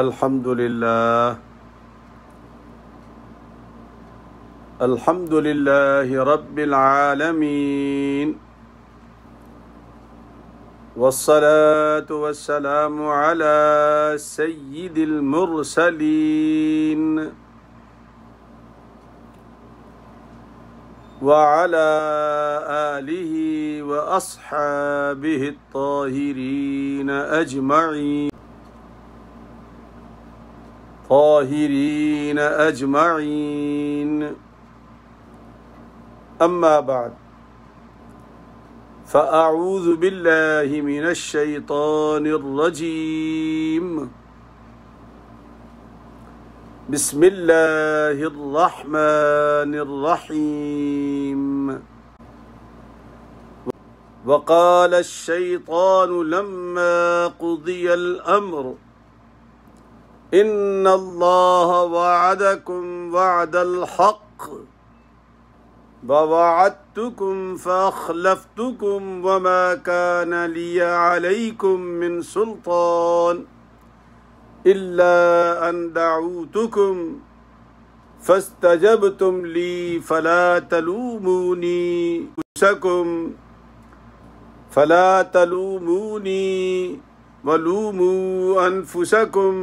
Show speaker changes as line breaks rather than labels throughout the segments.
الحمد لله رب العالمين والصلاة والسلام على سيد المرسلين وعلى آله وأصحابه الطاهرين أجمعين أما بعد فأعوذ بالله من الشيطان الرجيم بسم الله الرحمن الرحيم وقال الشيطان لما قضي الأمر إن الله وعدكم وعد الحق ووعدتكم فأخلفتكم وما كان لي عليكم من سلطان إلا أن دعوتكم فاستجبتم لي فلا تلوموني ولوموا أنفسكم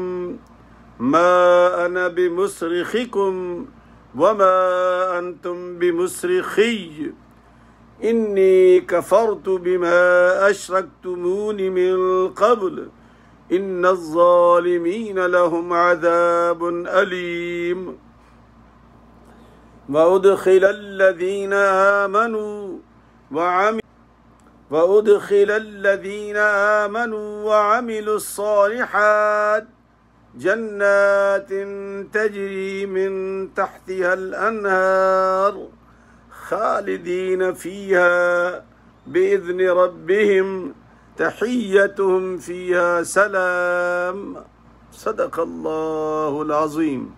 ما أنا بمصرخكم وما أنتم بمصرخي إني كفرت بما أشركتمون من قبل إن الظالمين لهم عذاب أليم وأدخل الذين آمنوا وعملوا الصالحات جنات تجري من تحتها الأنهار خالدين فيها بإذن ربهم تحيتهم فيها سلام صدق الله العظيم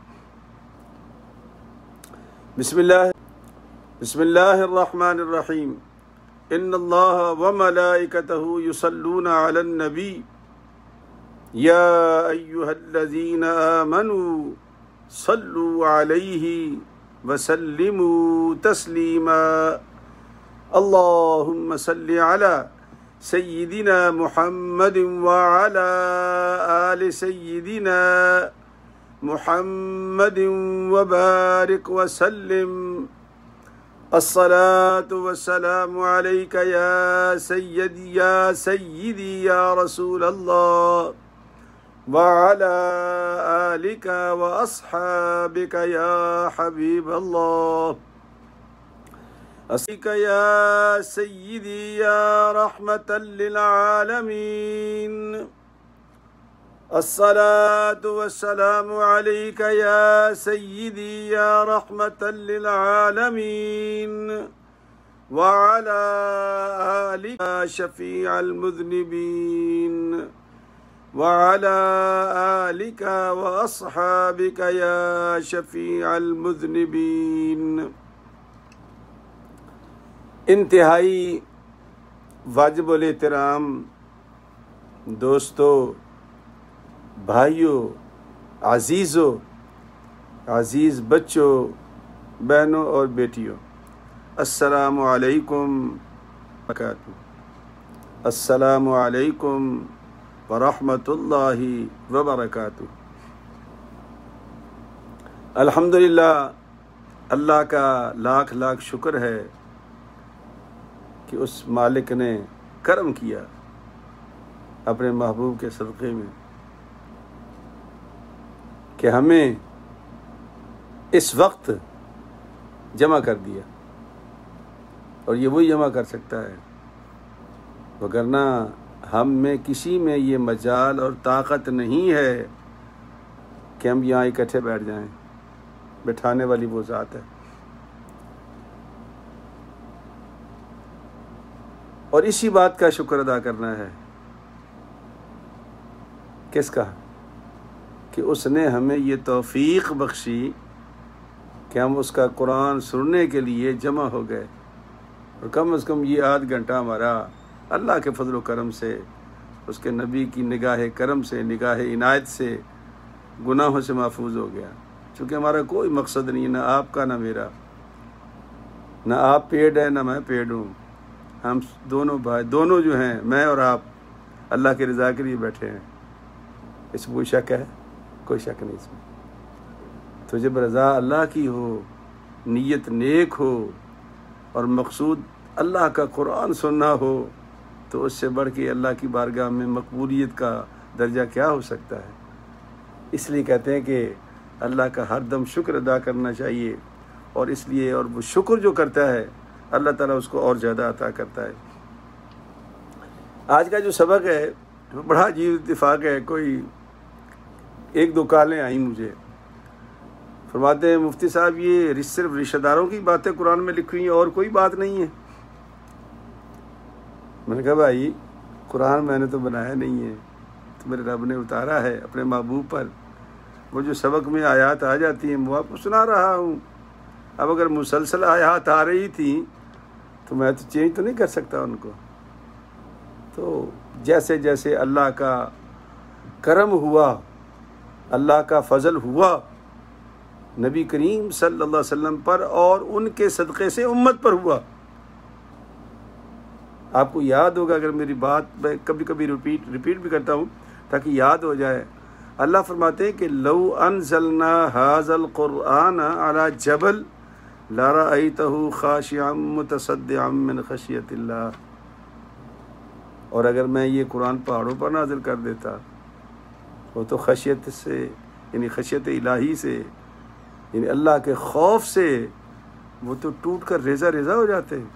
بسم الله الرحمن الرحيم إن الله وملائكته يصلون على النبي يا أيها الذين آمنوا صلوا عليه وسلموا تسليما اللهم صل على سيدنا محمد وعلى آل سيدنا محمد وبارك وسلم الصلاة والسلام عليك يا سيدي يا رسول الله وعلى آلك وأصحابك يا حبيب الله أصلك يا سيدي يا رحمة للعالمين الصلاة والسلام عليك يا سيدي يا رحمة للعالمين وعلى آلك شفيع المذنبين وعلى آلك وأصحابك يا شفيع المذنبين انتہائی واجب الاحترام دوستو، بھائیوں، عزیز بچوں، بہنوں اور بیٹیوں، السلام علیکم وبرکاتہ۔ السلام علیکم ورحمۃ اللہ وبرکاتہ۔ الحمدللہ، اللہ کا لاکھ لاکھ شکر ہے کہ اس مالک نے کرم کیا اپنے محبوب کے صدقے میں کہ ہمیں اس وقت جمع کر دیا، اور یہ وہی جمع کر سکتا ہے، وگرنہ ہم میں کسی میں یہ مجال اور طاقت نہیں ہے کہ ہم یہاں اکٹھے بیٹھ جائیں۔ بٹھانے والی وہ ذات ہے۔ اور اسی بات کا شکر ادا کرنا ہے، کس کا؟ کہ اس نے ہمیں یہ توفیق بخشی کہ ہم اس کا قرآن سننے کے لیے جمع ہو گئے، اور کم از کم یہ آدھ گھنٹہ ہمارا اللہ کے فضل و کرم سے، اس کے نبی کی نگاہ کرم سے، نگاہ عنایت سے گناہوں سے محفوظ ہو گیا، چونکہ ہمارا کوئی مقصد نہیں ہے، نہ آپ کا نہ میرا، نہ آپ پیڈ ہے نہ میں پیڈ ہوں، ہم دونوں بھائی، دونوں جو ہیں میں اور آپ اللہ کی رضا کے لیے بیٹھے ہیں۔ اس میں کوئی شک ہے؟ کوئی شک نہیں اس میں۔ تو جب رضا اللہ کی ہو، نیت نیک ہو اور مقصود اللہ کا قرآن سننا ہو، تو اس سے بڑھ کے اللہ کی بارگاہ میں مقبولیت کا درجہ کیا ہو سکتا ہے؟ اس لیے کہتے ہیں کہ اللہ کا ہر دم شکر ادا کرنا چاہیے، اور اس لیے اور وہ شکر جو کرتا ہے اللہ تعالیٰ اس کو اور زیادہ عطا کرتا ہے۔ آج کا جو سبق ہے بڑا عجیب اتفاق ہے، کوئی ایک دو کالیں آئیں مجھے، فرماتے ہیں مفتی صاحب یہ صرف رشتہ داروں کی باتیں قرآن میں لکھی ہوئی ہیں اور کوئی بات نہیں ہے۔ میں نے کہا بھائی قرآن میں نے تو بنایا نہیں ہے، تو میرے رب نے اتارا ہے اپنے محبوب پر، وہ جو سبق میں آیات آ جاتی ہیں وہ آپ کو سنا رہا ہوں۔ اب اگر مسلسل آیات آ رہی تھیں تو میں تو چینج تو نہیں کر سکتا ان کو۔ تو جیسے جیسے اللہ کا کرم ہوا، اللہ کا فضل ہوا نبی کریم صلی اللہ علیہ وسلم پر اور ان کے صدقے سے امت پر ہوا۔ آپ کو یاد ہوگا، اگر میری بات میں کبھی کبھی ریپیٹ بھی کرتا ہوں تاکہ یاد ہو جائے، اللہ فرماتے ہیں کہ لو انزلنا ھذا القرآن علی جبل لرأیتہ خاشعا متصدعا من خشیۃ اللہ، اور اگر میں یہ قرآن پہاڑوں پر نازل کر دیتا، وہ تو خشیت سے یعنی خشیت الہی سے یعنی اللہ کے خوف سے وہ تو ٹوٹ کر ریزہ ریزہ ہو جاتے ہیں،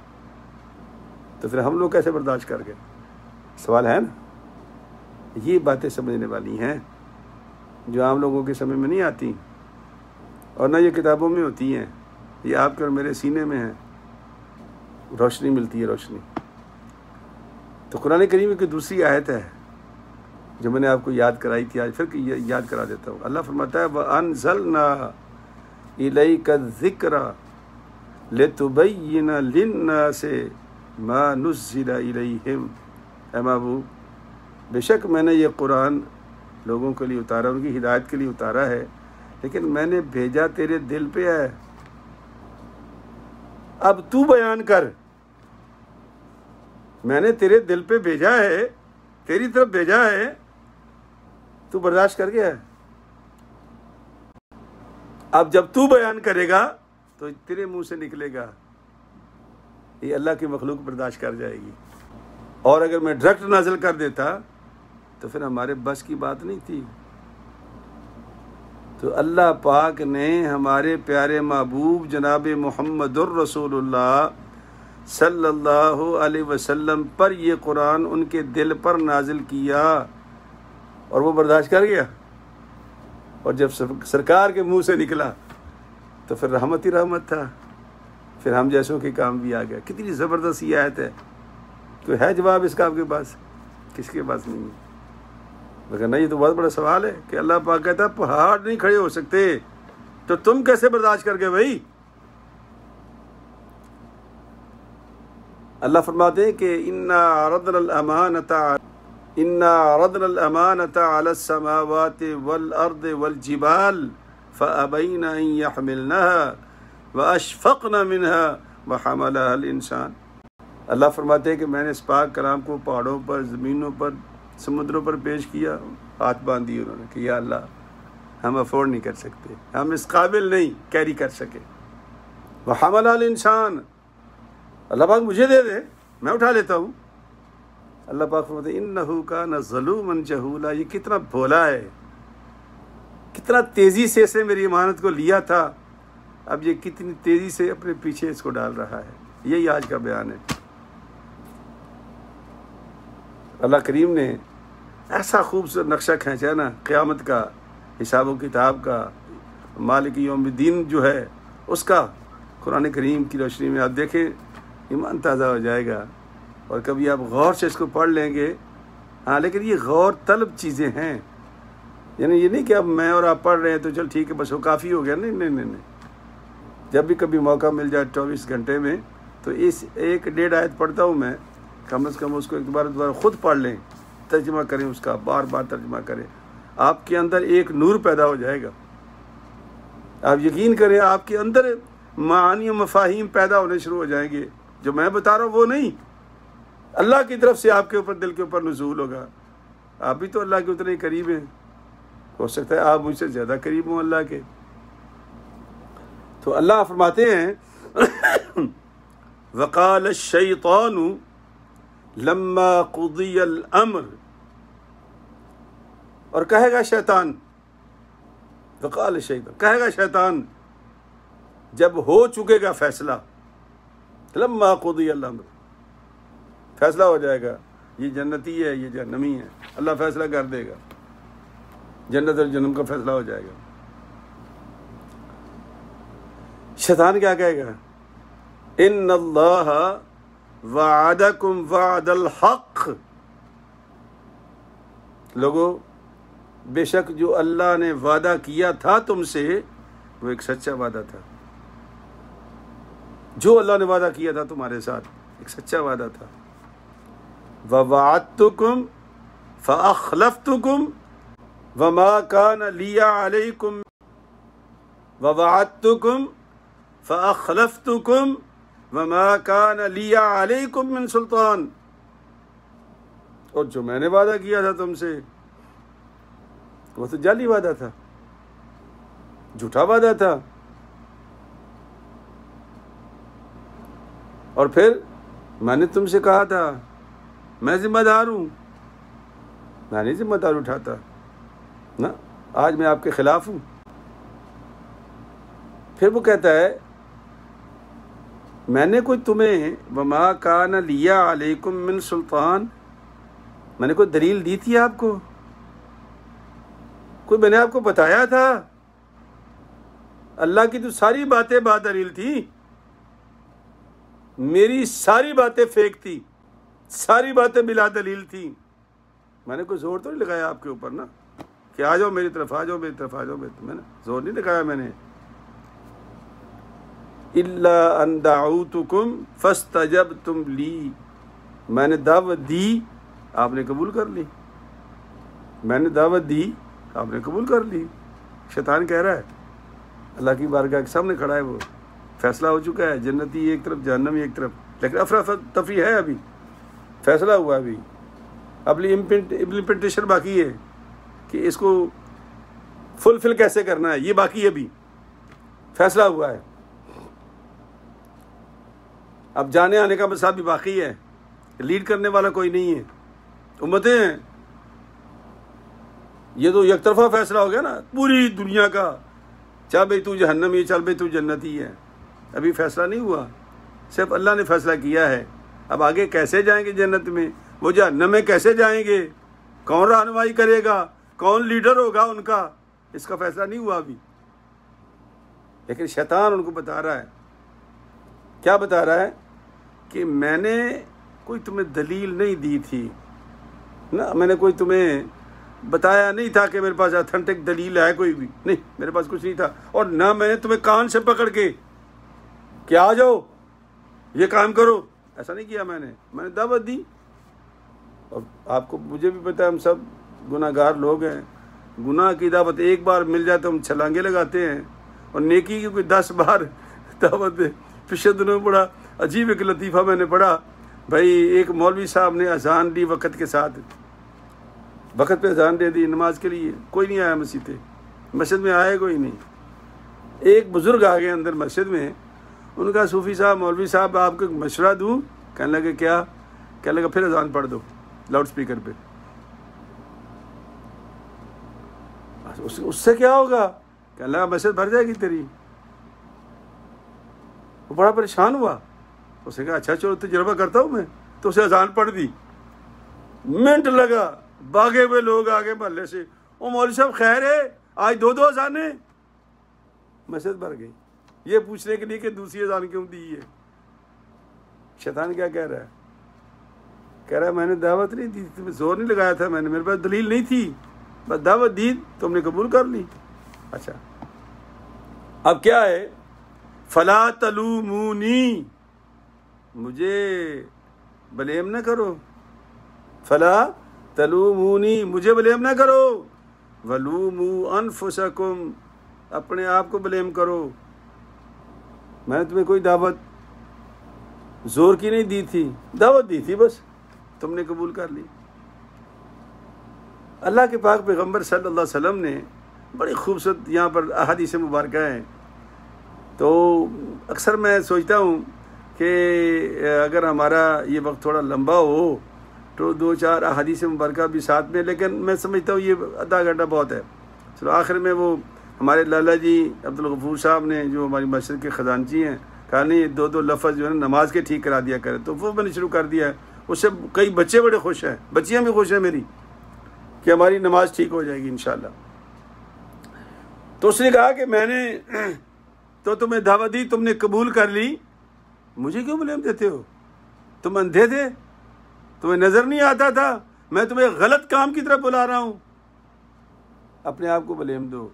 تو پھر ہم لوگ کیسے برداشت کر گئے؟ سوال ہے نا۔ یہ باتیں سمجھنے والی ہیں جو عام لوگوں کے سمجھ میں نہیں آتی، اور نہ یہ کتابوں میں ہوتی ہیں، یہ آپ کے اور میرے سینے میں ہیں، روشنی ملتی ہے، روشنی۔ تو قرآن کریم کی دوسری آیت ہے جو میں نے آپ کو یاد کرائی تھی، آج پھر یاد کرا دیتا ہوں۔ اللہ فرماتا ہے وَأَنزَلْنَا إِلَيْكَ الذِّكْرَ لِتُبَيِّنَ لِلنَّاسِ مَا نُزِّلَ إِلَيْهِمْ، اے محبوب بے شک میں نے یہ قرآن لوگوں کے لیے اتارا، ان کی ہدایت کے لیے اتارا ہے، لیکن میں نے بھیجا تیرے دل پہ ہے، اب تو بیان کر، میں نے تیرے دل پہ بھیجا ہے، تیری طرف بھیجا ہے، تو برداشت کر گیا ہے۔ اب جب تو بیان کرے گا تو تیرے منہ سے نکلے گا، یہ اللہ کی مخلوق برداشت کر جائے گی، اور اگر میں ڈائریکٹ نازل کر دیتا تو پھر ہمارے بس کی بات نہیں تھی۔ تو اللہ پاک نے ہمارے پیارے محبوب جناب محمد الرسول اللہ صلی اللہ علیہ وسلم پر یہ قرآن ان کے دل پر نازل کیا، اور وہ برداشت کر گیا، اور جب سرکار کے منہ سے نکلا تو پھر رحمت ہی رحمت تھا، پھر ہم جیسوں کے کام بھی آ گیا۔ کتنی زبردست یہ آیت ہے، کوئی ہے جواب اس کا آپ کے پاس؟ کس کے پاس نہیں ہے؟ مگر نہیں، یہ تو بہت بڑا سوال ہے کہ اللہ پاک کہتا ہے پہاڑ نہیں کھڑے ہو سکتے، تو تم کیسے برداشت کر گئے بھائی؟ اللہ فرماتے ہیں کہ انا عرضنا الامانة على السماوات والارض والجبال فابين ان يحملنها واشفقن منها وحملها الانسان۔ اللہ فرماتے ہیں کہ میں نے اس پاک کلام کو پہاڑوں پر، زمینوں پر، سمندروں پر پیش کیا، ہاتھ باندھ دیے انہوں نے کہ یا اللہ ہم افورڈ نہیں کر سکتے، ہم اس قابل نہیں کیری کر سکے۔ وحملها الانسان، اللہ پاک مجھے دے دے، میں اٹھا لیتا ہوں۔ اللہ پاک فرماتے ہیں انہ کان ظلوما جہولا، یہ کتنا بھولا ہے، کتنا تیزی سے اس نے میری امانت کو لیا تھا، اب یہ کتنی تیزی سے اپنے پیچھے اس کو ڈال رہا ہے۔ یہی آج کا بیان ہے۔ اللہ کریم نے ایسا خوبصورت نقشہ کھینچا نا قیامت کا، حساب و کتاب کا، مالک یوم الدین جو ہے اس کا، قرآن کریم کی روشنی میں آپ دیکھیں ایمان تازہ ہو جائے گا، اور کبھی آپ غور سے اس کو پڑھ لیں گے۔ ہاں لیکن یہ غور طلب چیزیں ہیں، یعنی یہ نہیں کہ اب میں اور آپ پڑھ رہے ہیں تو چل ٹھیک ہے بس وہ کافی ہو گیا، نہیں نہیں نہیں نہیں، جب بھی کبھی موقع مل جائے 24 گھنٹے میں تو اس 1-1.5 آیت پڑھتا ہوں میں، کم از کم اس کو ایک دوبارہ خود پڑھ لیں، ترجمہ کریں، اس کا بار بار ترجمہ کریں، آپ کے اندر ایک نور پیدا ہو جائے گا. آپ یقین کریں آپ کے اندر معانی و مفاہیم پیدا ہونے شروع ہو جائیں گے. جو میں بتا رہا ہوں وہ نہیں، اللہ کی طرف سے آپ کے اوپر دل کے اوپر نزول ہوگا. آپ بھی تو اللہ کے اتنے ہی قریب ہیں، ہو سکتا ہے آپ مجھ سے زیادہ قریب ہوں اللہ کے. تو اللہ فرماتے ہیں وقال الشیطان لما قضی الامر، اور کہے گا شیطان، وقال الشیطان کہے گا شیطان جب ہو چکے گا فیصلہ، لما قضی الامر فیصلہ ہو جائے گا، یہ جنتی ہے یہ جہنمی ہے، اللہ فیصلہ کر دے گا، جنت اور جہنم کا فیصلہ ہو جائے گا. شیطان کیا کہے گا؟ ان اللہ وعدکم وعد الحق، لوگو بے شک جو اللہ نے وعدہ کیا تھا تم سے وہ ایک سچا وعدہ تھا. جو اللہ نے وعدہ کیا تھا تمہارے ساتھ ایک سچا وعدہ تھا. وَوَعَدتُّكُمْ فَأَخْلَفْتُكُمْ وَمَا كَانَ لِيَ عَلَيْكُمْ وَوَعَدتُّكُمْ فَأَخْلَفْتُكُمْ وَمَا كَانَ لِيَ عَلَيْكُمْ مِنْ سُلْطَانٍ، اور جو میں نے وعدہ کیا تھا تم سے وہ تو جعلی وعدہ تھا، جھوٹا وعدہ تھا. اور پھر میں نے تم سے کہا تھا میں ذمہ دار ہوں، میں نہیں ذمہ دار اٹھاتا نا، آج میں آپ کے خلاف ہوں. پھر وہ کہتا ہے میں نے کوئی تمہیں وما کان لی علیکم من سلطان، میں نے کوئی دلیل دی تھی آپ کو؟ کوئی میں نے آپ کو بتایا تھا؟ اللہ کی تو ساری باتیں با دلیل تھی، میری ساری باتیں فیک تھی، ساری باتیں بلا دلیل تھی. میں نے کوئی زور تو نہیں لگایا آپ کے اوپر نا کہ آ جاؤ میری طرف، آ جاؤ میری طرف، آ جاؤ میری طرف، میں نے زور نہیں لگایا. میں نے الا ان دعوتکم فاستجبتم لی، میں نے دعوت دی آپ نے قبول کر لی، میں نے دعوت دی آپ نے قبول کر لی. شیطان کہہ رہا ہے اللہ کی بارگاہ کے سامنے کھڑا ہے، وہ فیصلہ ہو چکا ہے، جنتی ایک طرف جہنمی ایک طرف، لیکن افراتفری ہے، ابھی فیصلہ ہوا، ابھی اپنی امپلیمنٹیشن باقی ہے کہ اس کو فلفل کیسے کرنا ہے، یہ باقی ہے، ابھی فیصلہ ہوا ہے. اب جانے آنے کا مسئلہ بھی باقی ہے، لیڈ کرنے والا کوئی نہیں ہے، امتیں ہیں. یہ تو یک طرفہ فیصلہ ہو گیا نا پوری دنیا کا، چل بھائی تو جہنمی ہے، چل بھائی تو جنتی ہے. ابھی فیصلہ نہیں ہوا، صرف اللہ نے فیصلہ کیا ہے. اب آگے کیسے جائیں گے جنت میں، وہ جہنم میں کیسے جائیں گے، کون رہنمائی کرے گا، کون لیڈر ہوگا ان کا، اس کا فیصلہ نہیں ہوا ابھی. لیکن شیطان ان کو بتا رہا ہے، کیا بتا رہا ہے کہ میں نے کوئی تمہیں دلیل نہیں دی تھی نا، میں نے کوئی تمہیں بتایا نہیں تھا کہ میرے پاس اتھینٹک دلیل ہے، کوئی بھی نہیں، میرے پاس کچھ نہیں تھا. اور نہ میں نے تمہیں کان سے پکڑ کے کہ آ جاؤ یہ کام کرو، ایسا نہیں کیا. میں نے دعوت دی. اور آپ کو مجھے بھی پتا ہے ہم سب گناہ گار لوگ ہیں، گناہ کی دعوت ایک بار مل جائے تو ہم چھلانگے لگاتے ہیں، اور نیکی کی کوئی 10 بار دعوت. پچھلے دنوں بڑا عجیب ایک لطیفہ میں نے پڑھا، بھائی ایک مولوی صاحب نے اذان دی وقت کے ساتھ، وقت پہ اذان دے دی نماز کے لیے، کوئی نہیں آیا مسجد میں آیا کوئی نہیں. ایک بزرگ آ گئے اندر مسجد میں، ان کا صوفی صاحب مولوی صاحب آپ کو مشورہ دوں؟ کہنے لگے کیا؟ کہنے لگا پھر اذان پڑھ دو لاؤڈ سپیکر پہ. اس سے کیا ہوگا؟ کہنے لگا مسجد بھر جائے گی تیری. وہ بڑا پریشان ہوا، اس نے کہا اچھا چلو تجربہ کرتا ہوں میں. تو اسے اذان پڑھ دی، منٹ لگا، بھاگے ہوئے لوگ آگے محلے سے، او مولوی صاحب خیر ہے آج 2 اذانیں. مسجد بھر گئی، یہ پوچھنے کے لیے کہ دوسری اذان کیوں دی ہے. شیطان کیا کہہ رہا ہے؟ کہہ رہا ہے میں نے دعوت نہیں دی تھی، زور نہیں لگایا تھا، میں نے، میرے پاس دلیل نہیں تھی، بس دعوت دی تم نے قبول کر لی. اچھا اب کیا ہے؟ فلا تلومونی، مجھے بلیم نہ کرو، فلا تلومونی، مجھے بلیم نہ کرو، وَلُومُوا أَنفُسَكُمْ، اپنے آپ کو بلیم کرو. میں نے تمہیں کوئی دعوت زور کی نہیں دی تھی، دعوت دی تھی بس، تم نے قبول کر لی. اللہ کے پاک پیغمبر صلی اللہ علیہ وسلم نے بڑی خوبصورت یہاں پر احادیث مبارکہ ہیں. تو اکثر میں سوچتا ہوں کہ اگر ہمارا یہ وقت تھوڑا لمبا ہو تو 2-4 احادیث مبارکہ بھی ساتھ میں، لیکن میں سمجھتا ہوں یہ آدھا گھنٹہ بہت ہے. چلو آخر میں وہ ہمارے لالا جی عبدالغفور صاحب نے جو ہماری مسجد کے خزانچی ہیں کہا نہیں 2 لفظ جو ہے نماز کے ٹھیک کرا دیا کرے، تو وہ میں نے شروع کر دیا ہے. اس سے کئی بچے بڑے خوش ہیں، بچیاں بھی خوش ہیں میری کہ ہماری نماز ٹھیک ہو جائے گی انشاءاللہ. تو اس نے کہا کہ میں نے تو تمہیں دعوت دی، تم نے قبول کر لی، مجھے کیوں بلیم دیتے ہو؟ تم اندھے تھے، تمہیں نظر نہیں آتا تھا، میں تمہیں غلط کام کی طرف بلا رہا ہوں. اپنے آپ کو بلیم دو.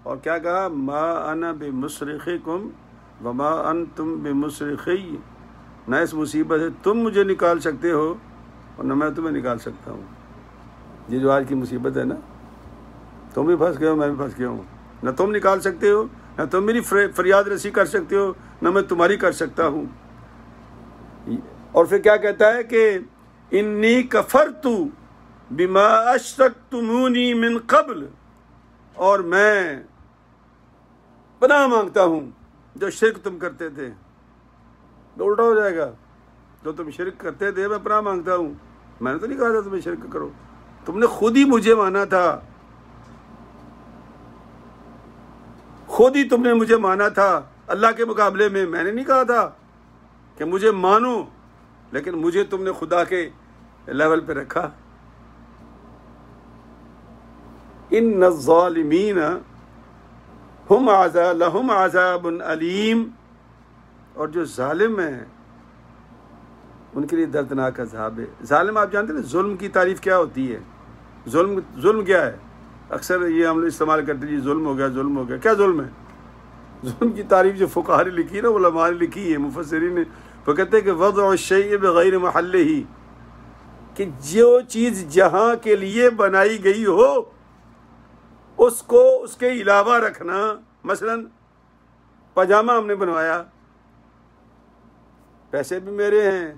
اور کیا کہا؟ ما انا بمصرخکم وما انتم بمصرخی، نہ اس مصیبت سے تم مجھے نکال سکتے ہو اور نہ میں تمہیں نکال سکتا ہوں. یہ جو آج کی مصیبت ہے نا، تم بھی پھنس گئے ہو، میں بھی پھنس گیا ہوں. نہ تم نکال سکتے ہو، نہ تم میری فریاد رسی کر سکتے ہو، نہ میں تمہاری کر سکتا ہوں. اور پھر کیا کہتا ہے کہ انی کفرت بما اشرکتمونی من قبل، اور میں پناہ مانگتا ہوں جو شرک تم کرتے تھے. تو الٹا ہو جائے گا، جو تم شرک کرتے تھے میں پناہ مانگتا ہوں. میں نے تو نہیں کہا تھا تمہیں شرک کرو، تم نے خود ہی مجھے مانا تھا، خود ہی تم نے مجھے مانا تھا اللہ کے مقابلے میں. میں نے نہیں کہا تھا کہ مجھے مانو، لیکن مجھے تم نے خدا کے لیول پہ رکھا. ان الظالمین لہم عذاب علیم، اور جو ظالم ہیں ان کے لیے دردناک عذاب ہے. ظالم آپ جانتے ہیں ظلم کی تعریف کیا ہوتی ہے؟ ظلم کیا ہے؟ اکثر یہ ہم لوگ استعمال کرتے ہیں جی ظلم ہو گیا، ظلم ہو گیا. کیا ظلم ہے؟ ظلم کی تعریف جو فقہا نے لکھی نا، علماء نے لکھی ہے، مفسرین نے، وہ کہتے ہیں کہ وضع الشیء بغیر محلہ، کہ جو چیز جہاں کے لیے بنائی گئی ہو اس کو اس کے علاوہ رکھنا. مثلا پاجامہ ہم نے بنوایا، پیسے بھی میرے ہیں،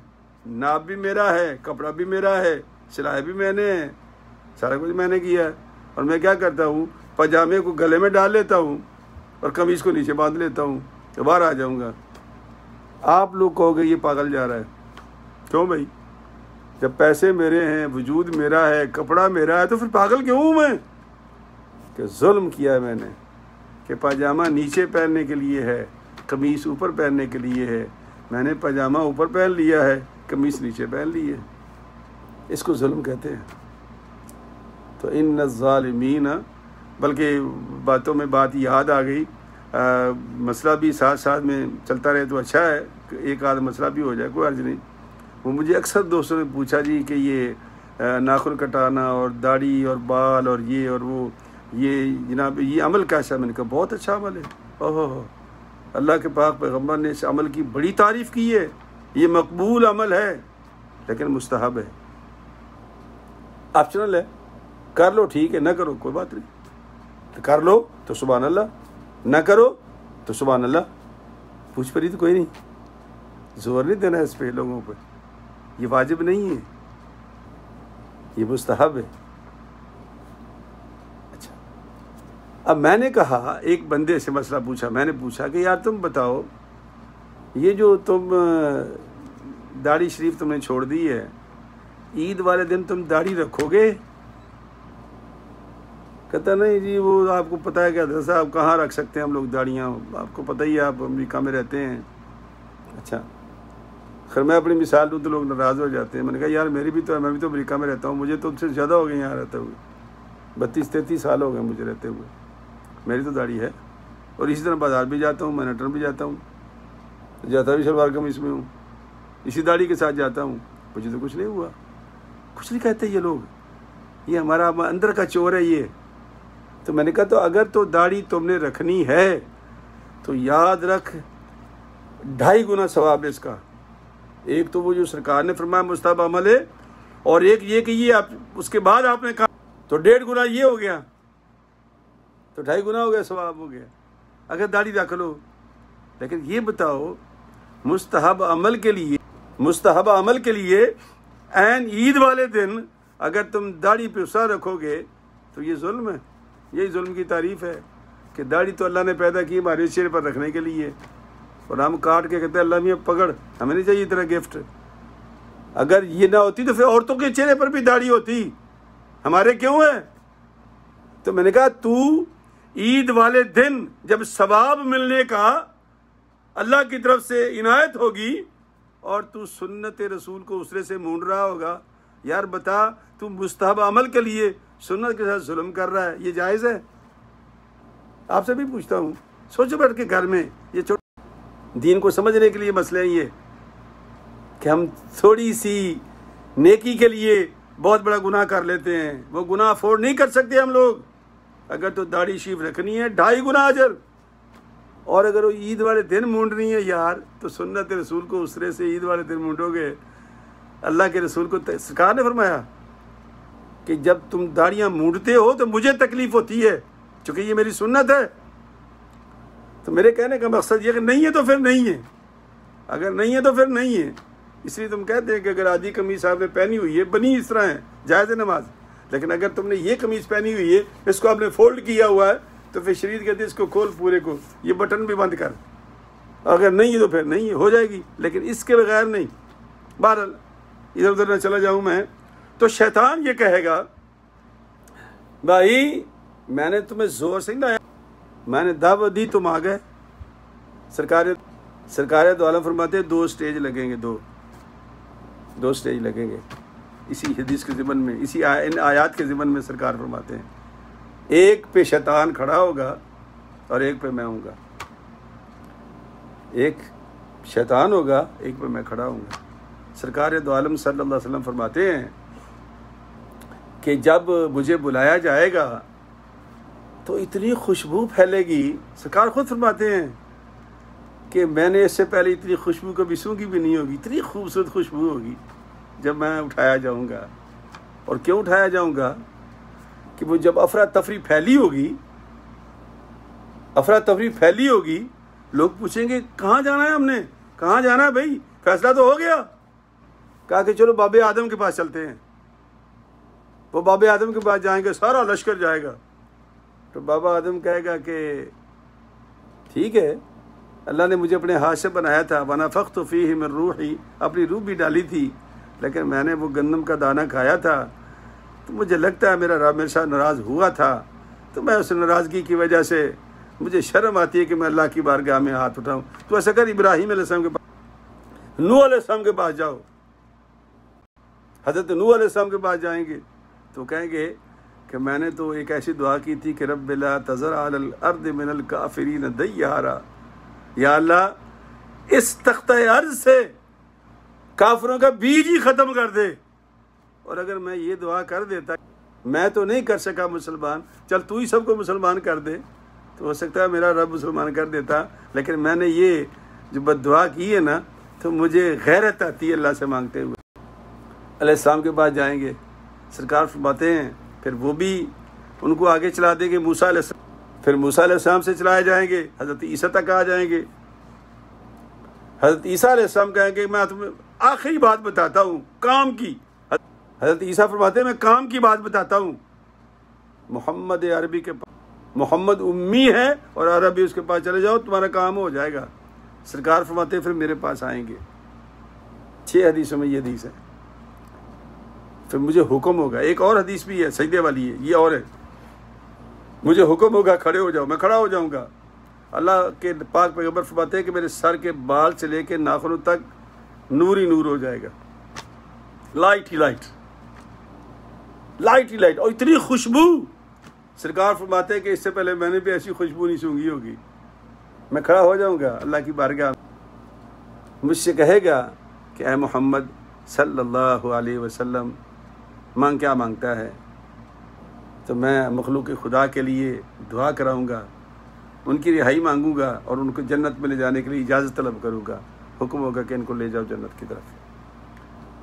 ناپ بھی میرا ہے، کپڑا بھی میرا ہے، سلائی بھی میں نے ہے، سارا کچھ میں نے کیا ہے. اور میں کیا کرتا ہوں، پاجامے کو گلے میں ڈال لیتا ہوں اور قمیض کو نیچے باندھ لیتا ہوں تو باہر آ جاؤں گا. آپ لوگ کہو گے یہ پاگل جا رہا ہے. کیوں بھائی؟ جب پیسے میرے ہیں، وجود میرا ہے، کپڑا میرا ہے، تو پھر پاگل کیوں ہوں میں؟ کہ ظلم کیا ہے میں نے، کہ پاجامہ نیچے پہننے کے لیے ہے، قمیص اوپر پہننے کے لیے ہے. میں نے پاجامہ اوپر پہن لیا ہے، قمیص نیچے پہن لی ہے. اس کو ظلم کہتے ہیں. تو ان الظالمین، بلکہ باتوں میں بات یاد آ گئی، مسئلہ بھی ساتھ ساتھ میں چلتا رہے تو اچھا ہے، ایک آدھ مسئلہ بھی ہو جائے، کوئی عرض نہیں. وہ مجھے اکثر دوستوں نے پوچھا جی کہ یہ ناخن کٹانا اور داڑھی اور بال اور یہ اور وہ، یہ جناب یہ عمل کیسا ہے؟ میں نے کہا بہت اچھا عمل ہے. اوہ، اللہ کے پاک پیغمبر نے اس عمل کی بڑی تعریف کی ہے. یہ مقبول عمل ہے لیکن مستحب ہے، آپشنل ہے. کر لو ٹھیک ہے، نہ کرو کوئی بات نہیں. کر لو تو سبحان اللہ، نہ کرو تو سبحان اللہ. پوچھ پری تو کوئی نہیں، زور نہیں دینا اس پہ لوگوں پہ. یہ واجب نہیں ہے، یہ مستحب ہے. اچھا، اب میں نے کہا ایک بندے سے مسئلہ پوچھا، میں نے پوچھا کہ یار تم بتاؤ، یہ جو تم داڑھی شریف تم نے چھوڑ دی ہے، عید والے دن تم داڑھی رکھو گے؟ کہتا نہیں جی وہ آپ کو پتہ ہے کہ حضرت صاحب کہاں رکھ سکتے ہیں ہم لوگ داڑیاں، آپ کو پتہ ہی ہے، آپ امریکہ میں رہتے ہیں. اچھا، خیر میں اپنی مثال دوں تو لوگ ناراض ہو جاتے ہیں. میں نے کہا یار میری بھی تو ہے، میں بھی تو امریکہ میں رہتا ہوں، مجھے تو ان سے زیادہ ہو گئے یہاں رہتے ہوئے، 32-33 سال ہو گئے مجھے رہتے ہوئے. میری تو داڑھی ہے، اور اسی طرح بازار بھی جاتا ہوں، مینہٹن بھی جاتا ہوں، جاتا بھی شلوار قمیص میں ہوں، اسی داڑھی کے ساتھ جاتا ہوں. مجھے تو کچھ نہیں ہوا، کچھ نہیں کہتے یہ لوگ، یہ ہمارا اندر کا چور ہے یہ. تو میں نے کہا تو اگر تو داڑھی تم نے رکھنی ہے تو یاد رکھ 2.5 گنا ثواب ہے اس کا. ایک تو وہ جو سرکار نے فرمایا مستحب عمل ہے، اور ایک یہ کہ یہ اس کے بعد آپ نے کہا تو 1.5 گنا یہ ہو گیا. تو 2.5 گنا ہو گیا، ثواب ہو گیا اگر داڑھی رکھ لو۔ لیکن یہ بتاؤ مستحب عمل کے لیے عین عید والے دن اگر تم داڑھی پہ غصہ رکھو گے تو یہ ظلم ہے۔ یہی ظلم کی تعریف ہے کہ داڑھی تو اللہ نے پیدا کی ہمارے چہرے پر رکھنے کے لیے، اور ہم کاٹ کے کہتے ہیں اللہ میاں پکڑ، ہمیں نہیں چاہیے اتنا گفٹ۔ اگر یہ نہ ہوتی تو پھر عورتوں کے چہرے پر بھی داڑھی ہوتی، ہمارے کیوں ہے؟ تو میں نے کہا تو عید والے دن جب ثواب ملنے کا اللہ کی طرف سے عنایت ہوگی اور تو سنت رسول کو اسرے سے مونڈ رہا ہوگا، یار بتا تو مستحب عمل کے لیے سنت کے ساتھ ظلم کر رہا ہے، یہ جائز ہے؟ آپ سے بھی پوچھتا ہوں، سوچو بیٹھ کے گھر میں، یہ دین کو سمجھنے کے لیے مسئلہ یہ کہ ہم تھوڑی سی نیکی کے لیے بہت بڑا گناہ کر لیتے ہیں، وہ گناہ افورڈ نہیں کر سکتے ہم لوگ۔ اگر تو داڑھی شریف رکھنی ہے 2.5 گنا اجر، اور اگر وہ عید والے دن مونڈنی ہے یار تو سنت رسول کو اسرے سے عید والے دن مونڈو گے۔ اللہ کے رسول کو سرکار نے فرمایا کہ جب تم داڑیاں مونڈتے ہو تو مجھے تکلیف ہوتی ہے چونکہ یہ میری سنت ہے۔ تو میرے کہنے کا مقصد یہ کہ نہیں ہے تو پھر نہیں ہے، اگر نہیں ہے تو پھر نہیں ہے۔ اس لیے تم کہتے ہیں کہ اگر آدھی قمیض صاحب نے پہنی ہوئی ہے، بنی اس طرح ہے، جائز ہے نماز، لیکن اگر تم نے یہ قمیض پہنی ہوئی ہے، اس کو آپ نے فولڈ کیا ہوا ہے، تو پھر شریعت کہتی ہے اس کو کھول پورے کو، یہ بٹن بھی بند کر، اگر نہیں ہے تو پھر نہیں ہے، ہو جائے گی، لیکن اس کے بغیر نہیں۔ بہرحال ادھر ادھر نہ چلا جاؤں میں، تو شیطان یہ کہے گا بھائی میں نے تمہیں زور سے نہیں لایا، میں نے دعوت دی تم آ گئے۔ سرکار دو عالم فرماتے ہیں 2 سٹیج لگیں گے، دو سٹیج لگیں گے اسی حدیث کے ضمن میں، ان آیات کے ضمن میں سرکار فرماتے ہیں، ایک پہ شیطان کھڑا ہوگا اور ایک پہ میں ہوں گا، ایک شیطان ہوگا ایک پہ میں کھڑا ہوں گا۔ سرکار دو عالم صلی اللہ علیہ وسلم فرماتے ہیں کہ جب مجھے بلایا جائے گا تو اتنی خوشبو پھیلے گی، سرکار خود فرماتے ہیں کہ میں نے اس سے پہلے اتنی خوشبو کبھی سونگھی بھی نہیں ہوگی، اتنی خوبصورت خوشبو ہوگی جب میں اٹھایا جاؤں گا۔ اور کیوں اٹھایا جاؤں گا؟ کہ وہ جب افراتفری پھیلی ہوگی لوگ پوچھیں گے کہاں جانا ہے، ہم نے کہاں جانا ہے بھائی، فیصلہ تو ہو گیا۔ کہا کہ چلو باب آدم کے پاس چلتے ہیں، وہ باب آدم کے پاس جائیں گے، سارا لشکر جائے گا، تو بابا آدم کہے گا کہ ٹھیک ہے، اللہ نے مجھے اپنے ہاتھ سے بنایا تھا، وَنَفَخْتُ فِيهِ مِن رُوحِي، اپنی روح بھی ڈالی تھی، لیکن میں نے وہ گندم کا دانہ کھایا تھا تو مجھے لگتا ہے میرا رب میرے ساتھ ناراض ہوا تھا، تو میں اس ناراضگی کی وجہ سے مجھے شرم آتی ہے کہ میں اللہ کی بارگاہ میں ہاتھ اٹھاؤں۔ تو ایسا کر ابراہیم علیہ السلام کے پاس، نوح علیہ السلام کے پاس جاؤ، حضرت نوح علیہ السلام کے پاس جائیں گے تو کہیں گے کہ میں نے تو ایک ایسی دعا کی تھی کہ رب لا تذر علی الارض من الکافرین دیارا، یا اللہ اس تختہ ارض سے کافروں کا بیج ہی ختم کر دے۔ اور اگر میں یہ دعا کر دیتا، میں تو نہیں کر سکا مسلمان، چل تو ہی سب کو مسلمان کر دے، تو ہو سکتا ہے میرا رب مسلمان کر دیتا، لیکن میں نے یہ جو بد دعا کی ہے نا تو مجھے غیرت آتی ہے اللہ سے مانگتے ہوئے۔ علیہ السلام کے پاس جائیں گے، سرکار فرماتے ہیں پھر وہ بھی ان کو آگے چلا دیں گے موسیٰ علیہ السلام، پھر موسیٰ علیہ السلام سے چلائے جائیں گے، حضرت عیسیٰ تک آ جائیں گے۔ حضرت عیسیٰ علیہ السلام کہیں گے میں تمہیں آخری بات بتاتا ہوں کام کی۔ حضرت عیسیٰ فرماتے ہیں میں کام کی بات بتاتا ہوں، محمد عربی کے پاس، محمد امی ہے اور عربی اس کے پاس چلے جاؤ تمہارا کام ہو جائے گا۔ سرکار فرماتے ہیں پھر میرے پاس آئیں گے، 6 حدیثوں میں یہ حدیث ہے، پھر مجھے حکم ہوگا، ایک اور حدیث بھی ہے سجدے والی ہے، یہ اور ہے، مجھے حکم ہوگا کھڑے ہو جاؤ، میں کھڑا ہو جاؤں گا۔ اللہ کے پاک پیغمبر فرماتے ہیں کہ میرے سر کے بال سے لے کے ناخنوں تک نور ہی نور ہو جائے گا، لائٹ ہی لائٹ، لائٹ ہی لائٹ، اور اتنی خوشبو۔ سرکار فرماتے ہیں کہ اس سے پہلے میں نے بھی ایسی خوشبو نہیں سونگھی ہوگی۔ میں کھڑا ہو جاؤں گا اللہ کی بارگاہ، مجھ سے کہے گا کہ اے محمد صلی اللہ علیہ وسلم مانگ کیا مانگتا ہے؟ تو میں مخلوق خدا کے لیے دعا کراؤں گا، ان کی رہائی مانگوں گا اور ان کو جنت میں لے جانے کے لیے اجازت طلب کروں گا، حکم ہوگا کہ ان کو لے جاؤ جنت کی طرف۔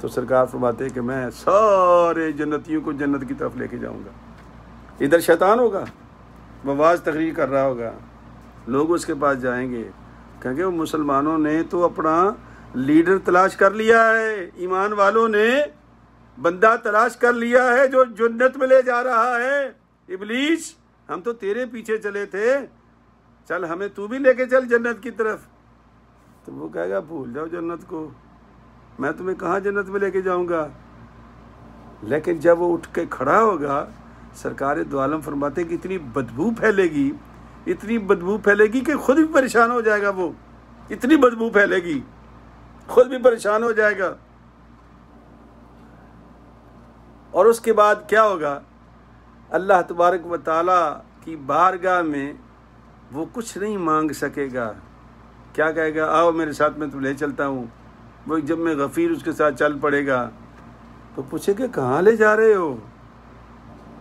تو سرکار فرماتے ہیں کہ میں سارے جنتیوں کو جنت کی طرف لے کے جاؤں گا، ادھر شیطان ہوگا، وہ واعظ تقریر کر رہا ہوگا، لوگ اس کے پاس جائیں گے، کہیں گے وہ مسلمانوں نے تو اپنا لیڈر تلاش کر لیا ہے، ایمان والوں نے بندہ تلاش کر لیا ہے جو جنت میں لے جا رہا ہے۔ ابلیس ہم تو تیرے پیچھے چلے تھے، چل ہمیں تو بھی لے کے چل جنت کی طرف۔ تو وہ کہے گا بھول جاؤ جنت کو، میں تمہیں کہاں جنت میں لے کے جاؤں گا۔ لیکن جب وہ اٹھ کے کھڑا ہوگا، سرکار دو عالم فرماتے کہ اتنی بدبو پھیلے گی، اتنی بدبو پھیلے گی کہ خود بھی پریشان ہو جائے گا، وہ اتنی بدبو پھیلے گی خود بھی پریشان ہو جائے گا۔ اور اس کے بعد کیا ہوگا؟ اللہ تبارک و تعالیٰ کی بارگاہ میں وہ کچھ نہیں مانگ سکے گا۔ کیا کہے گا؟ آؤ میرے ساتھ، میں تم لے چلتا ہوں۔ وہ جب میں غفیر اس کے ساتھ چل پڑے گا تو پوچھے کہ کہاں لے جا رہے ہو؟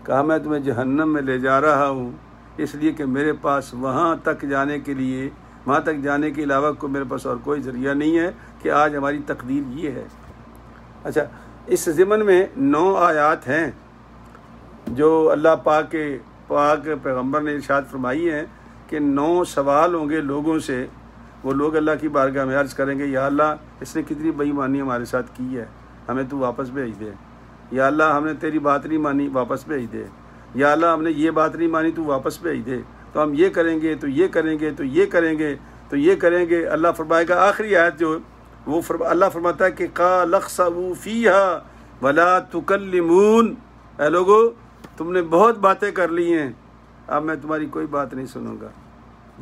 کہا میں تمہیں جہنم میں لے جا رہا ہوں، اس لیے کہ میرے پاس وہاں تک جانے کے علاوہ کوئی میرے پاس اور کوئی ذریعہ نہیں ہے کہ آج ہماری تقدیر یہ ہے۔ اچھا، اس ضمن میں 9 آیات ہیں جو اللہ پاک پیغمبر نے ارشاد فرمائی ہیں کہ 9 سوال ہوں گے لوگوں سے۔ وہ لوگ اللہ کی بارگاہ میں عرض کریں گے، یا اللہ اس نے کتنی بے ایمانی ہمارے ساتھ کی ہے، ہمیں تو واپس بھیج دے۔ یا اللہ ہم نے تیری بات نہیں مانی، واپس بھیج دے۔ یا اللہ ہم نے یہ بات نہیں مانی، تو واپس بھیج دے۔ تو ہم یہ کریں گے، تو یہ کریں گے، تو یہ کریں گے، تو یہ کریں گے۔ اللہ فرمائے گا، آخری آیت جو وہ اللہ فرماتا ہے کہ قَالَ اخْسَئُوا فِيهَا وَلَا تُكَلِّمُونَ، اے لوگو تم نے بہت باتیں کر لی ہیں، اب میں تمہاری کوئی بات نہیں سنوں گا،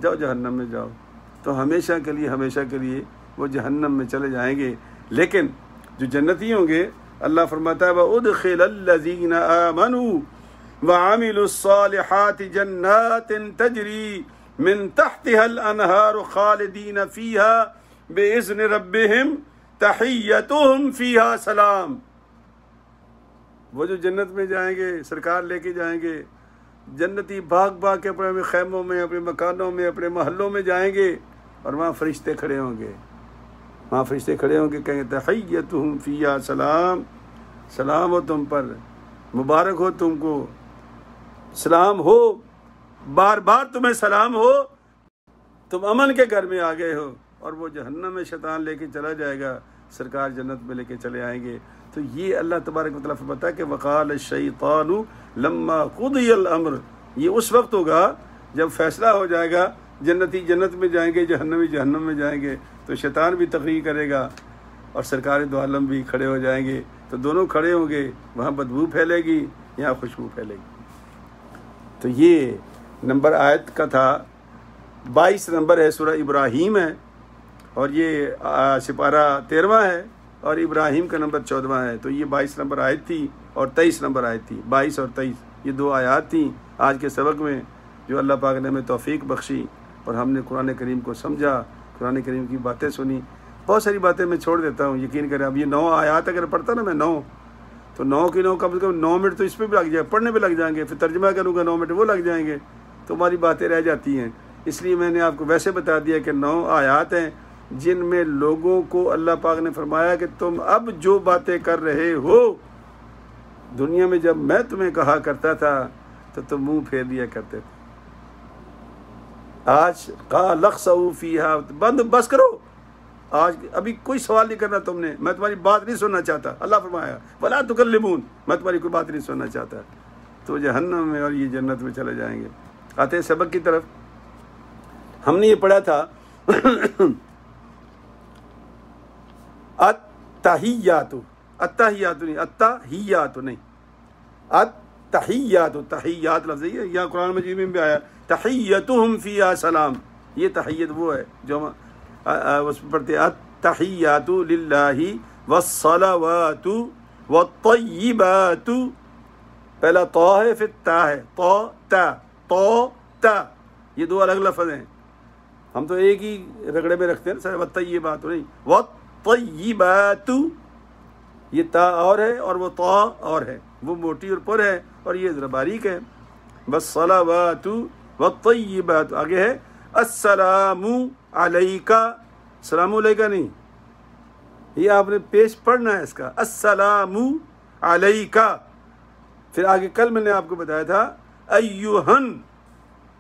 جاؤ جہنم میں جاؤ۔ تو ہمیشہ کے لیے وہ جہنم میں چلے جائیں گے۔ لیکن جو جنتی ہوں گے، اللہ فرماتا ہے وَأُدْخِلَ الَّذِينَ آمَنُوا وَعَمِلُوا الصَّالِحَاتِ جَنَّاتٍ تَجْرِي مِن تَحْتِهَا الْأَنْهَارُ خَالِدِينَ فِيهَا بِإِذْنِ رَبِّهِمْ تَحِيَّتُهُمْ فِيهَا سَلَامٌ۔ وہ جو جنت میں جائیں گے، سرکار لے کے جائیں گے، جنتی بھاگ بھاگ کے اپنے خیموں میں، اپنے مکانوں میں، اپنے محلوں میں جائیں گے، اور وہاں فرشتے کھڑے ہوں گے، کہیں گے تحیتہم فیہا سلام، سلام ہو تم پر، مبارک ہو تم کو، سلام ہو، بار بار تمہیں سلام ہو، تم امن کے گھر میں آ گئے ہو۔ اور وہ جہنم میں شیطان لے کے چلا جائے گا، سرکار جنت میں لے کے چلے آئیں گے۔ تو یہ اللہ تبارک و تعالیٰ فرماتا ہے کہ وقال الشیطان لما قضی الامر، یہ اس وقت ہوگا جب فیصلہ ہو جائے گا، جنتی جنت میں جائیں گے، جہنمی جہنم میں جائیں گے، تو شیطان بھی تقریر کرے گا اور سرکار دو عالم بھی کھڑے ہو جائیں گے، تو دونوں کھڑے ہوں گے، وہاں بدبو پھیلے گی، یہاں خوشبو پھیلے گی۔ تو یہ نمبر آیت کا تھا، 22 نمبر ہے، سورہ ابراہیم ہے، اور یہ سپارہ 13واں ہے، اور ابراہیم کا نمبر 14واں ہے۔ تو یہ 22 نمبر آیت تھی اور 23 نمبر آیت تھی، 22 اور 23 یہ 2 آیات تھیں آج کے سبق میں، جو اللہ پاک نے ہمیں توفیق بخشی اور ہم نے قرآن کریم کو سمجھا، قرآن کریم کی باتیں سنی۔ بہت ساری باتیں میں چھوڑ دیتا ہوں، یقین کریں۔ اب یہ 9 آیات اگر پڑھتا نا میں 9، تو 9 کی 9 کم از کم 9 منٹ تو اس پہ بھی لگ جائے، پڑھنے پہ لگ جائیں گے، پھر ترجمہ کروں گا 9 منٹ وہ لگ جائیں گے، تو ہماری باتیں رہ جاتی ہیں۔ اس لیے میں نے آپ کو ویسے بتا دیا کہ 9 آیات ہیں جن میں لوگوں کو اللہ پاک نے فرمایا کہ تم اب جو باتیں کر رہے ہو، دنیا میں جب میں تمہیں کہا کرتا تھا تو تم منہ پھیر لیا کرتے تھے، آج قال اخسؤوا فیہا، بس کرو، آج ابھی کوئی سوال نہیں کرنا تم نے، میں تمہاری بات نہیں سننا چاہتا۔ اللہ فرمایا ولا تکلمون، میں تمہاری کوئی بات نہیں سننا چاہتا۔ تو جہنم میں اور یہ جنت میں چلے جائیں گے۔ آتے ہیں سبق کی طرف۔ ہم نے یہ پڑھا تھا التحیات نہیں، التحیات نہیں، التحیات، تحیات لفظ ہے، یا قرآن مجید میں بھی آیا تحیتہم فیہا سلام، یہ تحیت وہ ہے جو ہم اس میں پڑھتے ہیں التحیات للہ والصلوات والطیبات، پہلا طا ہے پھر تا ہے، تا، یہ 2 الگ لفظ ہیں، ہم تو ایک ہی رگڑے میں رکھتے ہیں سر، والطیبات نہیں، والطیبات، یہ تا اور ہے اور وہ طا اور ہے، وہ موٹی اور پر ہے اور یہ ذرا باریک ہے۔ والصلوات والطیبات، آگے ہے السلام علیکہ، السلام علیکہ نہیں، یہ آپ نے پیش پڑھنا ہے اس کا، السلام علیکہ۔ پھر آگے کل میں نے آپ کو بتایا تھا ایہن،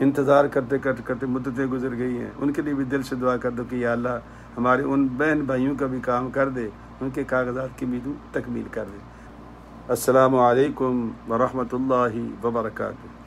انتظار کرتے کرتے کرتے مدتیں گزر گئی ہیں، ان کے لیے بھی دل سے دعا کر دو کہ یا اللہ ہمارے ان بہن بھائیوں کا بھی کام کر دے، ان کے کاغذات کی بھی تکمیل کر دے۔ السلام علیکم ورحمۃ اللہ وبرکاتہ۔